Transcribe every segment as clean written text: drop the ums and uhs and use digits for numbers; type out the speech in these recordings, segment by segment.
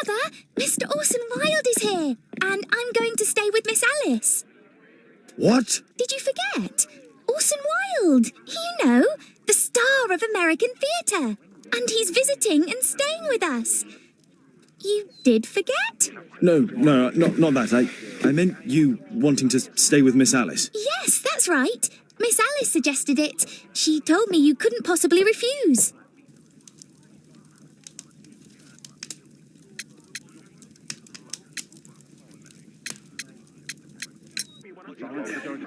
Father, Mr. Orson Wilde is here, and I'm going to stay with Miss Alice. What? Did you forget? Orson Wilde, you know, the star of American theatre. And he's visiting and staying with us. You did forget? No, not that. I meant you wanting to stay with Miss Alice. Yes, that's right. Miss Alice suggested it. She told me you couldn't possibly refuse.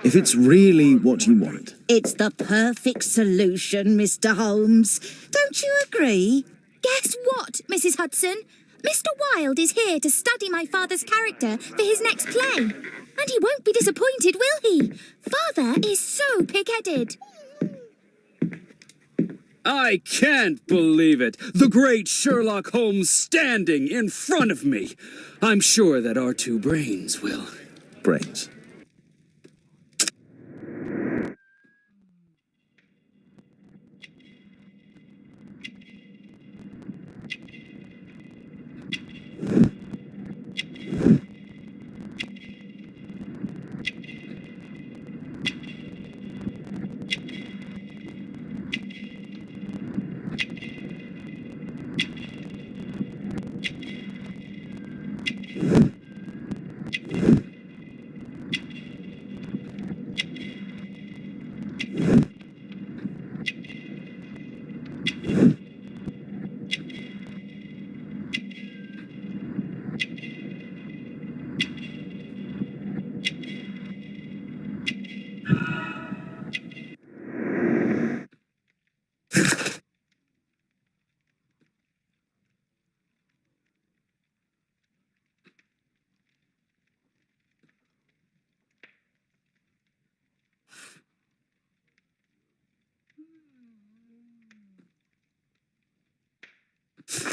If it's really what you want. It's the perfect solution, Mr. Holmes. Don't you agree? Guess what, Mrs. Hudson? Mr. Wilde is here to study my father's character for his next play. And he won't be disappointed, will he? Father is so pig-headed. I can't believe it. The great Sherlock Holmes standing in front of me. I'm sure that our two brains will... Brains.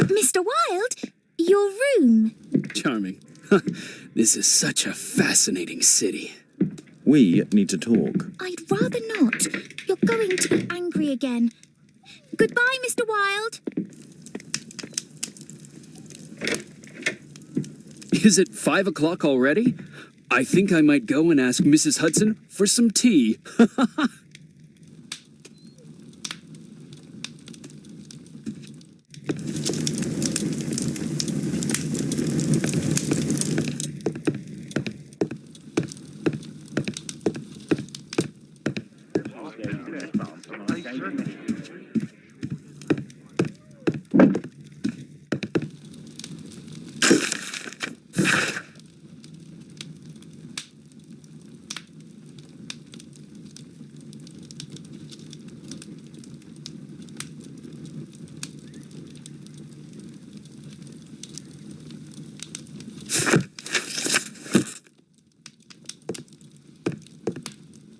Mr. Wilde, your room. Charming. This is such a fascinating city. We need to talk. I'd rather not. You're going to be angry again. Goodbye, Mr. Wilde. Is it 5 o'clock already? I think I might go and ask Mrs. Hudson for some tea.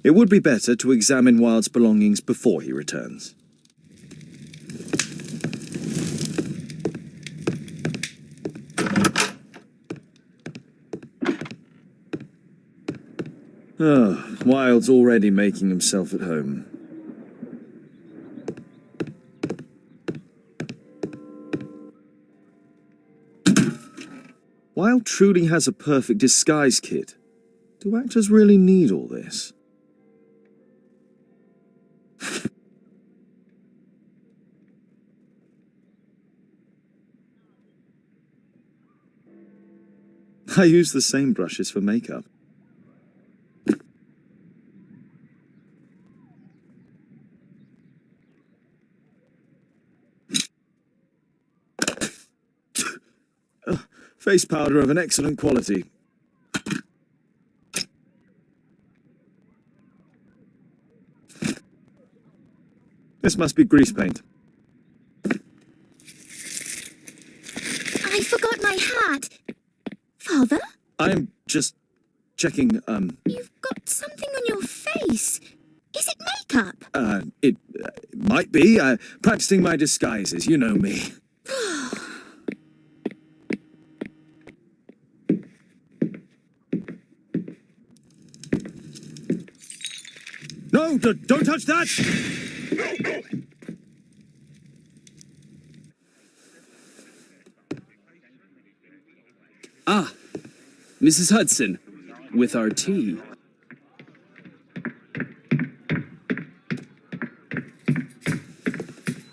It would be better to examine Wilde's belongings before he returns. Oh, Wilde's already making himself at home. Wilde truly has a perfect disguise kit. Do actors really need all this? I use the same brushes for makeup. Face powder of an excellent quality. This must be grease paint. I forgot my hat. Father? I'm just checking, You've got something on your face. Is it makeup? It might be. Practicing my disguises, you know me. No, don't touch that! Mrs. Hudson, with our tea.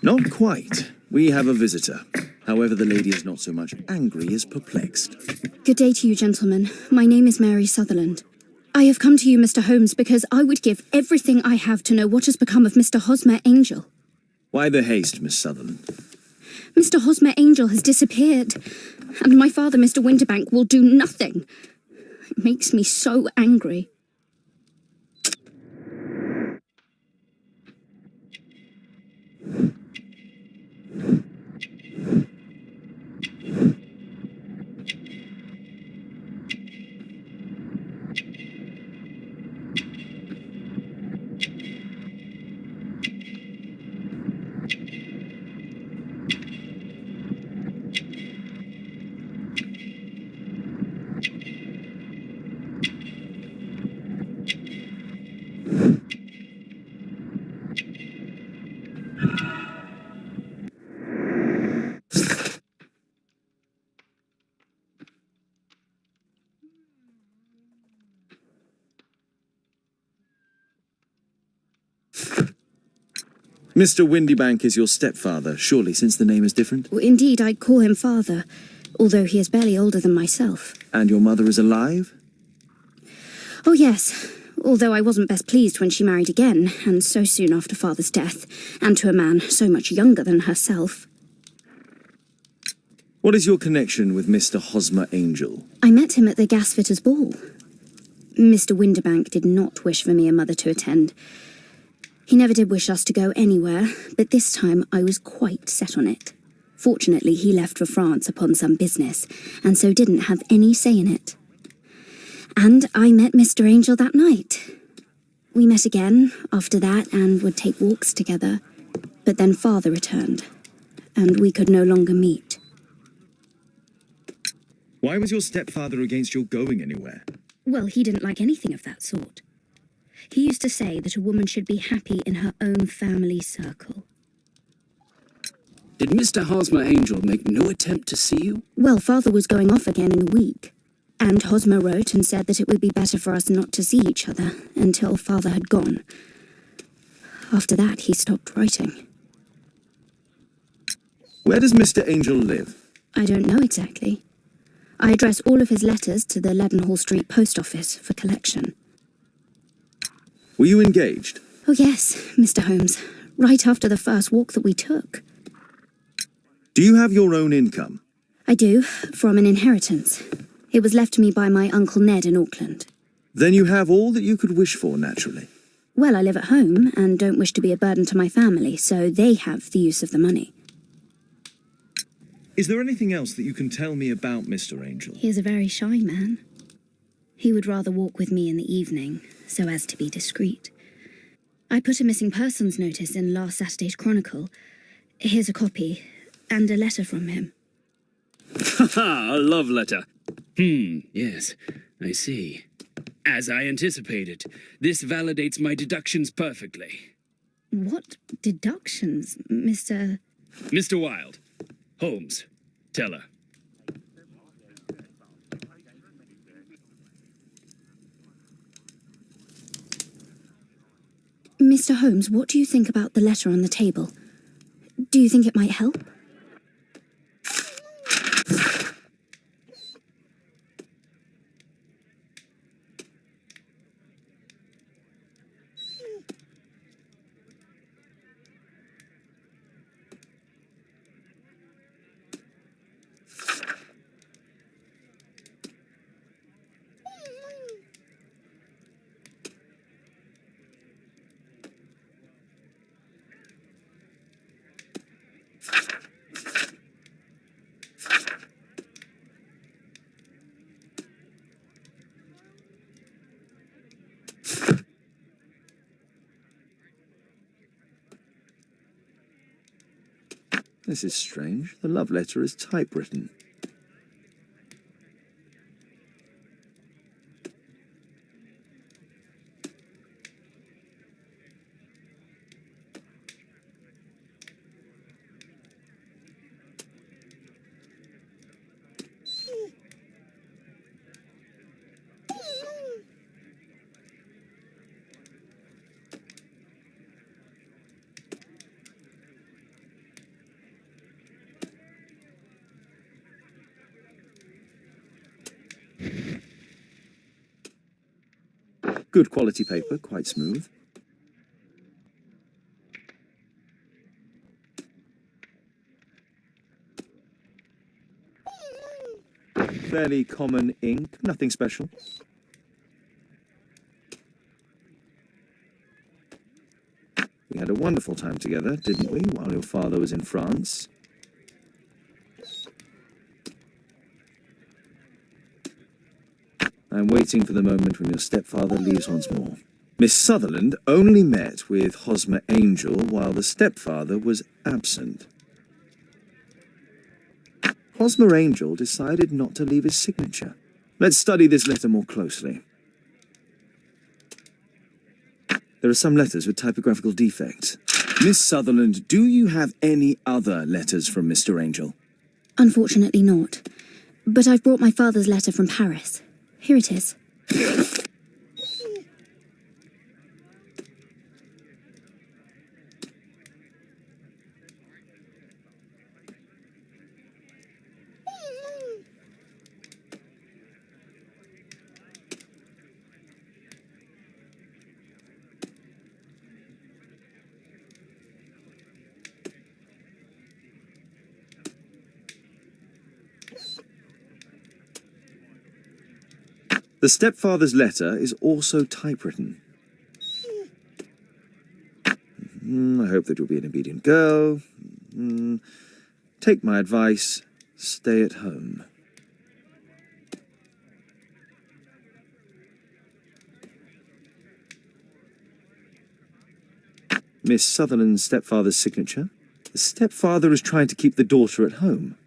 Not quite. We have a visitor. However, the lady is not so much angry as perplexed. Good day to you, gentlemen. My name is Mary Sutherland. I have come to you, Mr. Holmes, because I would give everything I have to know what has become of Mr. Hosmer Angel. Why the haste, Miss Sutherland? Mr. Hosmer Angel has disappeared, and my father, Mr. Winterbank, will do nothing. It makes me so angry. Mr. Windybank is your stepfather, surely, since the name is different? Indeed, I call him father, although he is barely older than myself. And your mother is alive? Oh, yes, although I wasn't best pleased when she married again, and so soon after father's death, and to a man so much younger than herself. What is your connection with Mr. Hosmer Angel? I met him at the gasfitter's ball. Mr. Winterbank did not wish for me and mother to attend. He never did wish us to go anywhere, but this time I was quite set on it. Fortunately, he left for France upon some business, and so didn't have any say in it. And I met Mr. Angel that night. We met again after that and would take walks together. But then father returned, and we could no longer meet. Why was your stepfather against your going anywhere? Well, he didn't like anything of that sort. He used to say that a woman should be happy in her own family circle. Did Mr. Hosmer Angel make no attempt to see you? Well, father was going off again in a week. And Hosmer wrote and said that it would be better for us not to see each other until father had gone. After that, he stopped writing. Where does Mr. Angel live? I don't know exactly. I address all of his letters to the Leadenhall Street post office for collection. Were you engaged? Oh yes, Mr. Holmes. Right after the first walk that we took. Do you have your own income? I do, from an inheritance. It was left to me by my Uncle Ned in Auckland. Then you have all that you could wish for, naturally. Well, I live at home and don't wish to be a burden to my family, so they have the use of the money. Is there anything else that you can tell me about Mr. Angel? He is a very shy man. He would rather walk with me in the evening, so as to be discreet. I put a missing persons notice in last Saturday's Chronicle. Here's a copy, and a letter from him. Ha! A love letter. Yes, I see. As I anticipated, this validates my deductions perfectly. What deductions, Mr. Mr. Wilde. Holmes. Tell her. Mr. Holmes, what do you think about the letter on the table? Do you think it might help? This is strange. The love letter is typewritten. Good quality paper, quite smooth. Fairly common ink, nothing special. We had a wonderful time together, didn't we, while your father was in France? I'm waiting for the moment when your stepfather leaves once more. Miss Sutherland only met with Hosmer Angel while the stepfather was absent. Hosmer Angel decided not to leave his signature. Let's study this letter more closely. There are some letters with typographical defects. Miss Sutherland, do you have any other letters from Mr. Angel? Unfortunately not. But I've brought my father's letter from Paris. Here it is. The stepfather's letter is also typewritten. I hope that you'll be an obedient girl. Take my advice, stay at home. Miss Sutherland's stepfather's signature. The stepfather is trying to keep the daughter at home.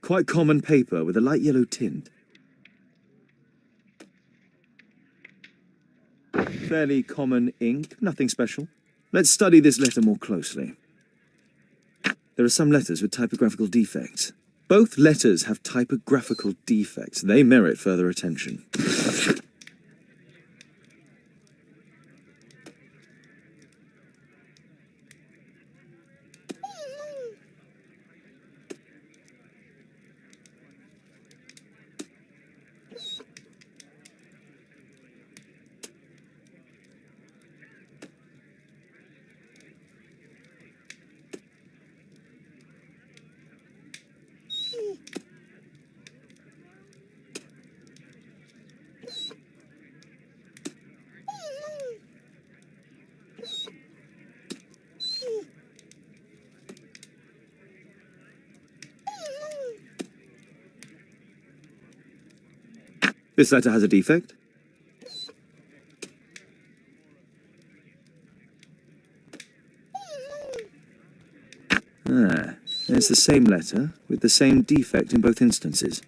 Quite common paper with a light yellow tint. Fairly common ink, nothing special. Let's study this letter more closely. There are some letters with typographical defects. Both letters have typographical defects. They merit further attention. This letter has a defect. There's the same letter with the same defect in both instances.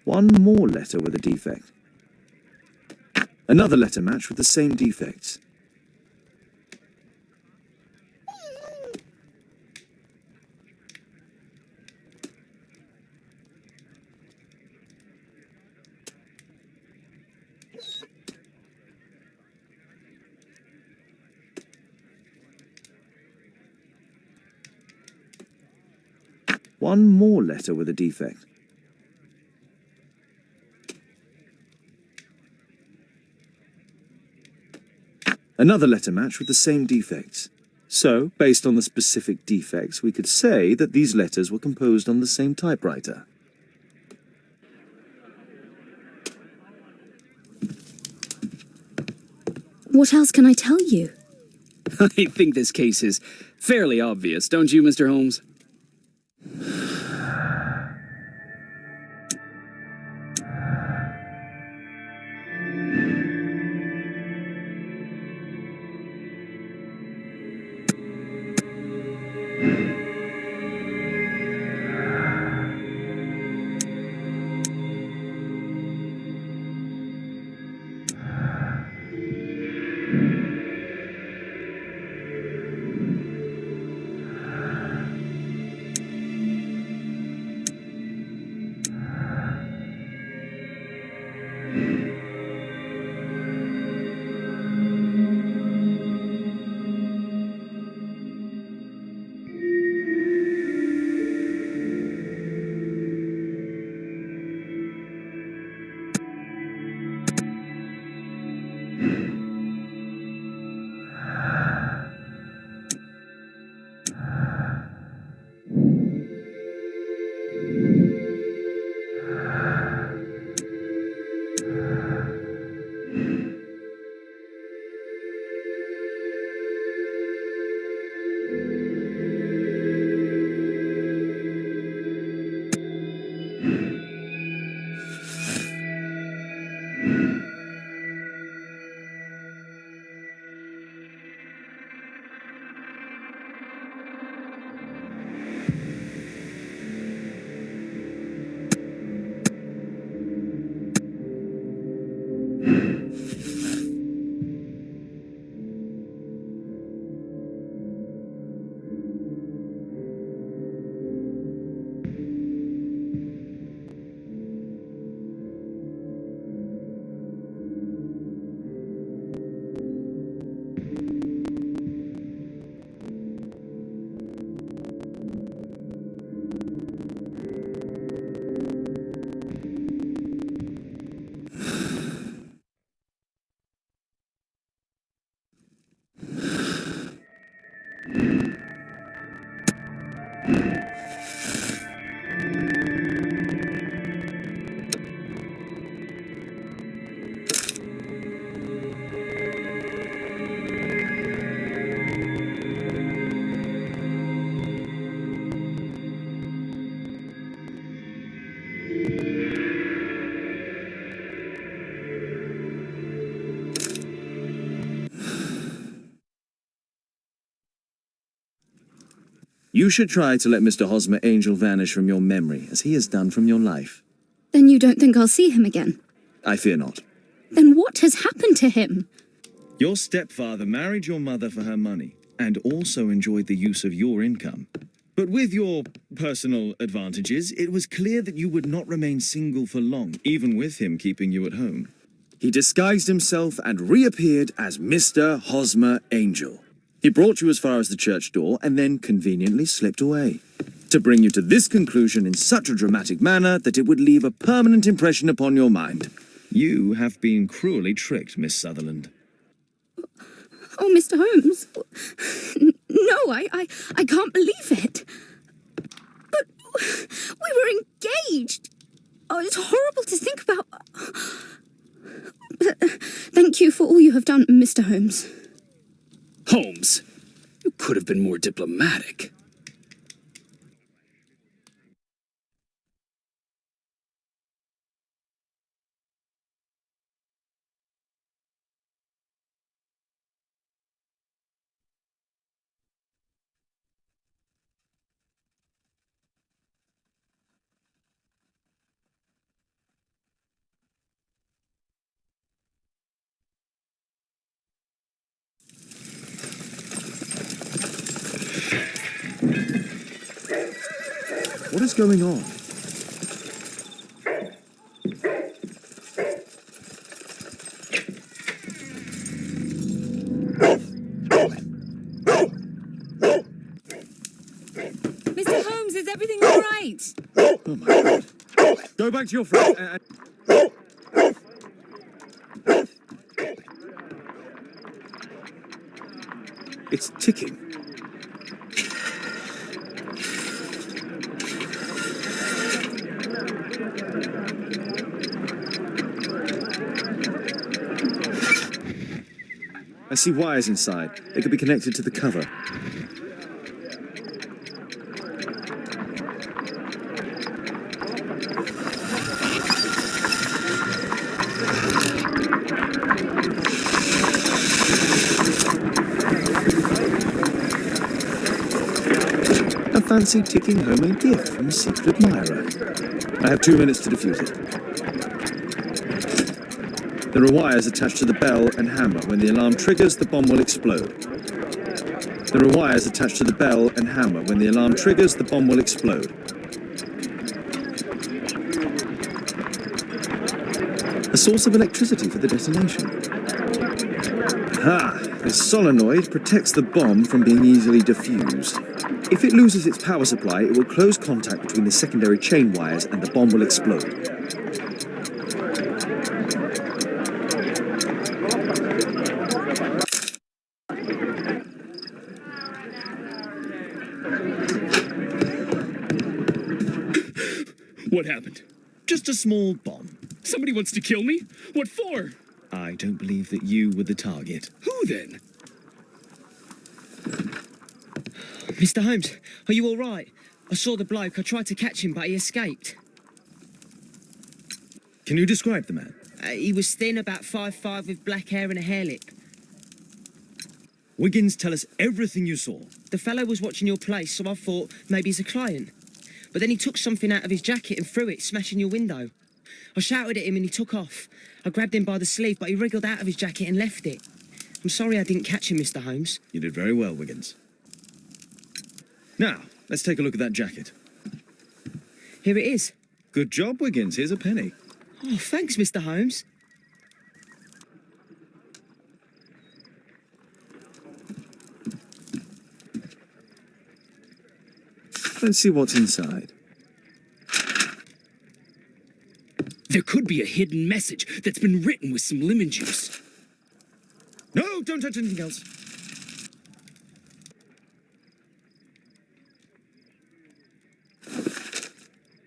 One more letter with a defect. Another letter match with the same defects. One more letter with a defect. Another letter match with the same defects. So, based on the specific defects, we could say that these letters were composed on the same typewriter. What else can I tell you? I think this case is fairly obvious, don't you, Mr. Holmes? You should try to let Mr. Hosmer Angel vanish from your memory, as he has done from your life. Then you don't think I'll see him again? I fear not. Then what has happened to him? Your stepfather married your mother for her money, and also enjoyed the use of your income. But with your personal advantages, it was clear that you would not remain single for long, even with him keeping you at home. He disguised himself and reappeared as Mr. Hosmer Angel. He brought you as far as the church door and then conveniently slipped away, to bring you to this conclusion in such a dramatic manner that it would leave a permanent impression upon your mind. You have been cruelly tricked, Miss Sutherland. Oh, Mr. Holmes. No, I can't believe it. But we were engaged. Oh, it's horrible to think about. But, thank you for all you have done, Mr. Holmes. Holmes, you could have been more diplomatic. What is going on? Mr. Holmes, is everything all right? Oh my God. Go back to your friend and... It's ticking. I see wires inside. They could be connected to the cover. A fancy ticking homemade gift from a secret admirer. I have 2 minutes to defuse it. There are wires attached to the bell and hammer. When the alarm triggers, the bomb will explode. There are wires attached to the bell and hammer. When the alarm triggers, the bomb will explode. A source of electricity for the detonation. Ah, this solenoid protects the bomb from being easily diffused. If it loses its power supply, it will close contact between the secondary chain wires and the bomb will explode. What happened? Just a small bomb. Somebody wants to kill me? What for? I don't believe that you were the target. Who then? Mr. Holmes, are you all right? I saw the bloke. I tried to catch him, but he escaped. Can you describe the man? He was thin, about 5'5", with black hair and a hair lip. Wiggins, tell us everything you saw. The fellow was watching your place, so I thought maybe he's a client. But then he took something out of his jacket and threw it, smashing your window. I shouted at him and he took off. I grabbed him by the sleeve, but he wriggled out of his jacket and left it. I'm sorry I didn't catch him, Mr. Holmes. You did very well, Wiggins. Now, let's take a look at that jacket. Here it is. Good job, Wiggins. Here's a penny. Oh, thanks, Mr. Holmes. Let's see what's inside. There could be a hidden message that's been written with some lemon juice. No, don't touch anything else.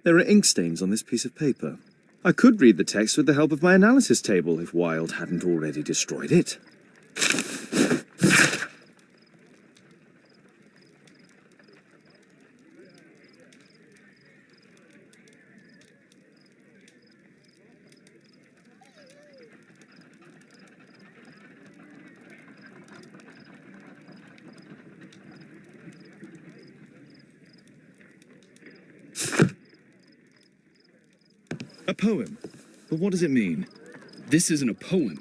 There are ink stains on this piece of paper. I could read the text with the help of my analysis table if Wilde hadn't already destroyed it. A poem? But what does it mean? This isn't a poem.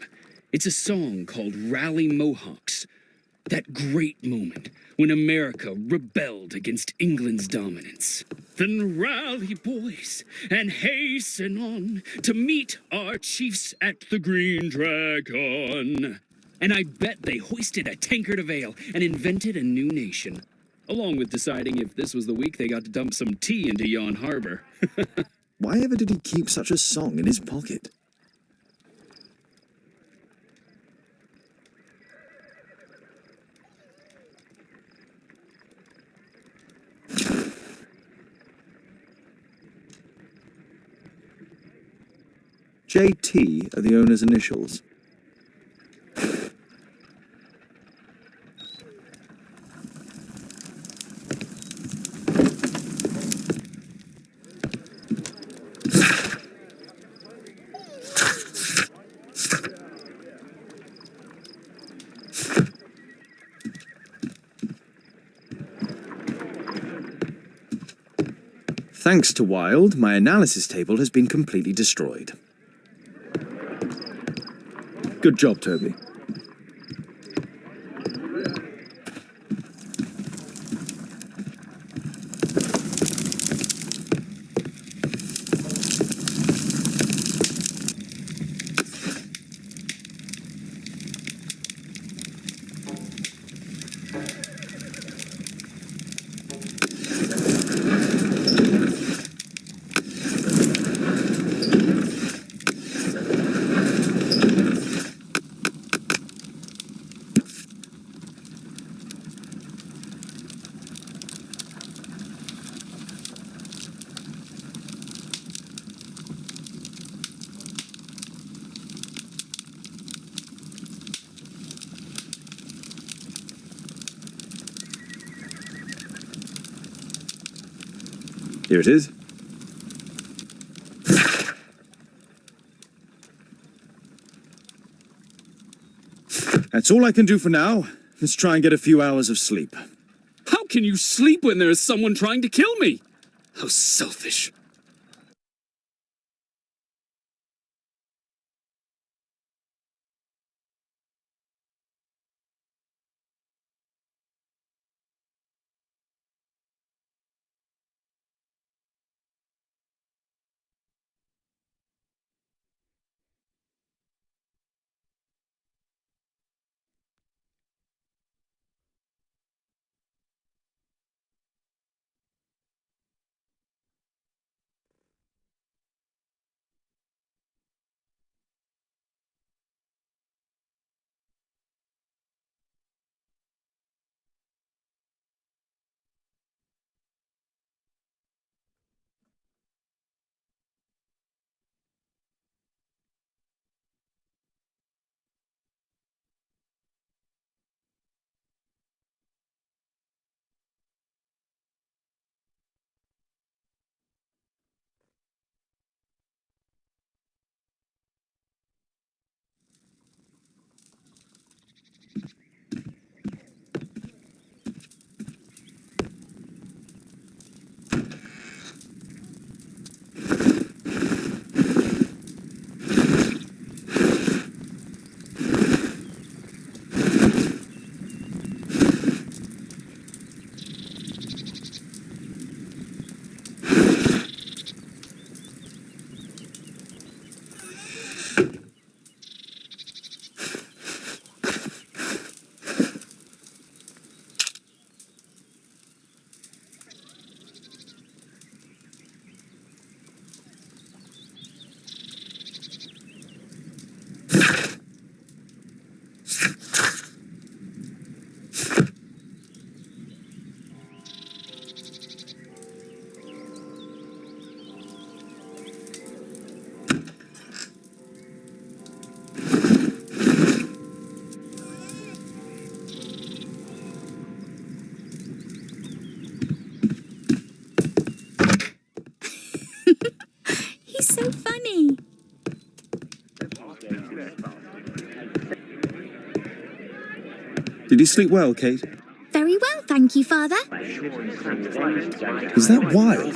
It's a song called Rally Mohawks. That great moment when America rebelled against England's dominance. Then rally, boys, and hasten on to meet our chiefs at the Green Dragon. And I bet they hoisted a tankard of ale and invented a new nation. Along with deciding if this was the week they got to dump some tea into Yon Harbor. Why ever did he keep such a song in his pocket? JT are the owner's initials. Thanks to Wilde, my analysis table has been completely destroyed. Good job, Toby. Here it is. That's all I can do for now. Let's try and get a few hours of sleep. How can you sleep when there is someone trying to kill me? How selfish. Did you sleep well, Kate? Very well, thank you, Father. Is that Wilde?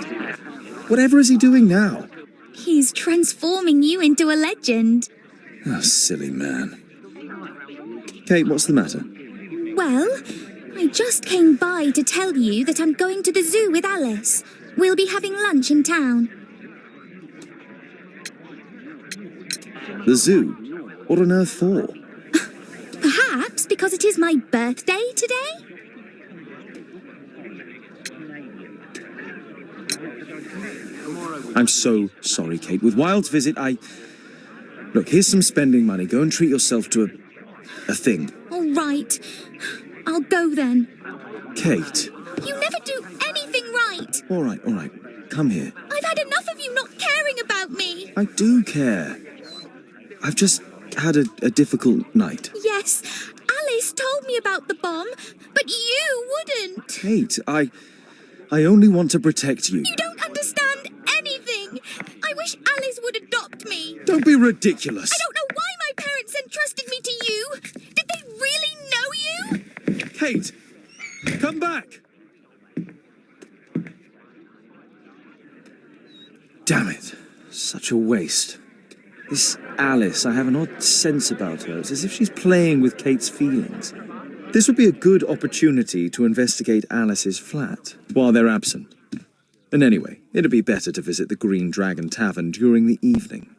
Whatever is he doing now? He's transforming you into a legend. Oh, silly man. Kate, what's the matter? Well, I just came by to tell you that I'm going to the zoo with Alice. We'll be having lunch in town. The zoo? What on earth for? Perhaps because it is my birthday today? I'm so sorry, Kate. With Wilde's visit, Look, here's some spending money. Go and treat yourself to a thing. All right. I'll go then. Kate. You never do anything right. All right. Come here. I've had enough of you not caring about me. I do care. I've just had a difficult night. Yes, Alice told me about the bomb, but you wouldn't. Kate, I only want to protect you. You don't understand anything. I wish Alice would adopt me. Don't be ridiculous. I don't know why my parents entrusted me to you. Did they really know you? Kate, come back. Damn it. Such a waste. This Alice, I have an odd sense about her. It's as if she's playing with Kate's feelings. This would be a good opportunity to investigate Alice's flat while they're absent. And anyway, it'd be better to visit the Green Dragon Tavern during the evening.